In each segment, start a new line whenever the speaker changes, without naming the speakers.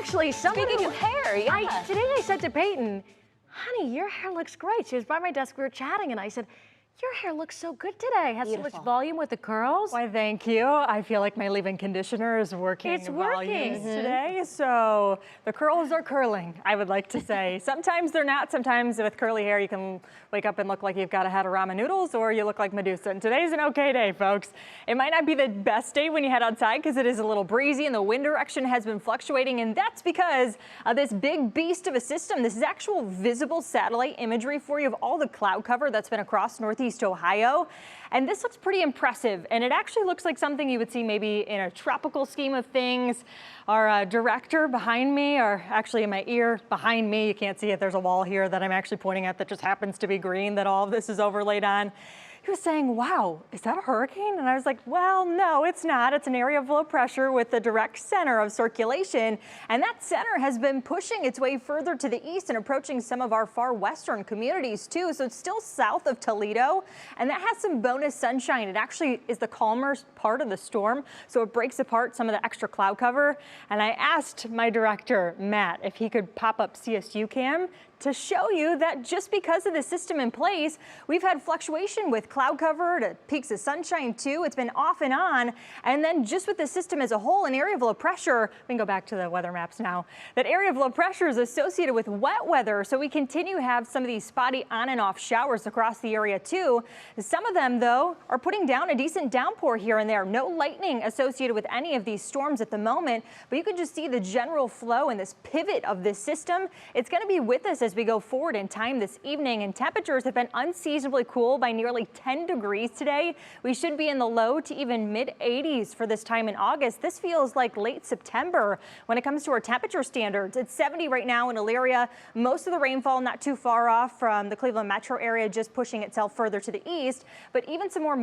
actually,
Speaking of hair, yeah.
Today I said to Peyton, honey, your hair looks great. She was by my desk, we were chatting, and I said, your hair looks so good today. Has so much volume with the curls.
Why, thank you. I feel like my leave-in conditioner is working.
It's working
today, so the curls are curling, I would like to say. Sometimes they're not. Sometimes with curly hair, you can wake up and look like you've got a head of ramen noodles, or you look like Medusa. And today's an okay day, folks. It might not be the best day when you head outside because it is a little breezy and the wind direction has been fluctuating, and that's because of this big beast of a system. This is actual visible satellite imagery for you of all the cloud cover that's been across Northeast Ohio. And this looks pretty impressive, and it actually looks like something you would see maybe in a tropical scheme of things. Our director behind me, or actually in my ear behind me, you can't see it, there's a wall here that I'm actually pointing at that just happens to be green that all of this is overlaid on. He was saying, wow, is that a hurricane? And I was like, well, no, it's not. It's an area of low pressure with the direct center of circulation. And that center has been pushing its way further to the east and approaching some of our far western communities too. So it's still south of Toledo, and that has some bonus sunshine. It actually is the calmer part of the storm, so it breaks apart some of the extra cloud cover. And I asked my director, Matt, if he could pop up CSU cam to show you that just because of the system in place, we've had fluctuation with cloud cover to peaks of sunshine too. It's been off and on. And then just with the system as a whole, an area of low pressure, we can go back to the weather maps now, that area of low pressure is associated with wet weather. So we continue to have some of these spotty on and off showers across the area too. Some of them though are putting down a decent downpour here and there. No lightning associated with any of these storms at the moment, but you can just see the general flow and this pivot of this system. It's going to be with us as we go forward in time this evening, and temperatures have been unseasonably cool by nearly 10 degrees today. We should be in the low to even mid 80s for this time in August. This feels like late September when it comes to our temperature standards. It's 70 right now in Elyria. Most of the rainfall not too far off from the Cleveland metro area, just pushing itself further to the east, but even some more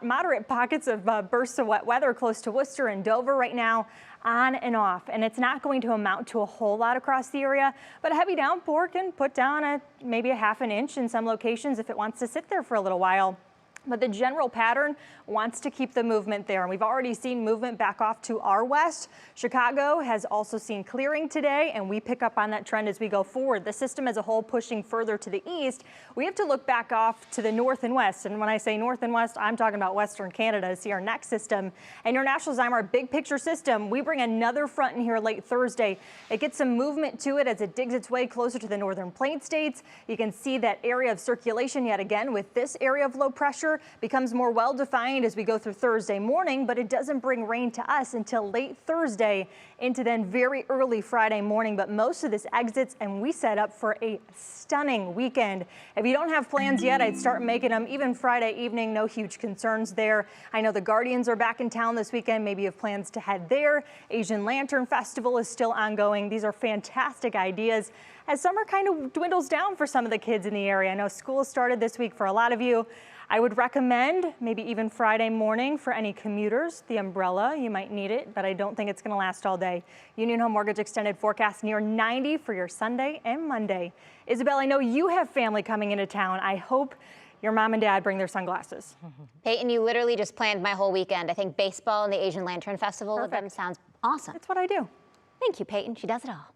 moderate pockets of bursts of wet weather close to Worcester and Dover right now, on and off. And it's not going to amount to a whole lot across the area, but a heavy downpour can put down maybe a half an inch in some locations if it wants to sit there for a little while. But the general pattern wants to keep the movement there. And we've already seen movement back off to our west. Chicago has also seen clearing today, and we pick up on that trend as we go forward. The system as a whole pushing further to the east. We have to look back off to the north and west. And when I say north and west, I'm talking about Western Canada to see our next system. And your National Zymer big picture system, we bring another front in here late Thursday. It gets some movement to it as it digs its way closer to the northern plain states. You can see that area of circulation yet again with this area of low pressure becomes more well-defined as we go through Thursday morning, but it doesn't bring rain to us until late Thursday into then very early Friday morning. But most of this exits, and we set up for a stunning weekend. If you don't have plans yet, I'd start making them even Friday evening. No huge concerns there. I know the Guardians are back in town this weekend. Maybe you have plans to head there. Asian Lantern Festival is still ongoing. These are fantastic ideas as summer kind of dwindles down for some of the kids in the area. I know school started this week for a lot of you. I would recommend maybe even Friday morning for any commuters, the umbrella. You might need it, but I don't think it's going to last all day. Union Home Mortgage extended forecast near 90 for your Sunday and Monday. Isabel, I know you have family coming into town. I hope your mom and dad bring their sunglasses.
Peyton, you literally just planned my whole weekend. I think baseball and the Asian Lantern Festival with them sounds awesome.
That's what I do.
Thank you, Peyton. She does it all.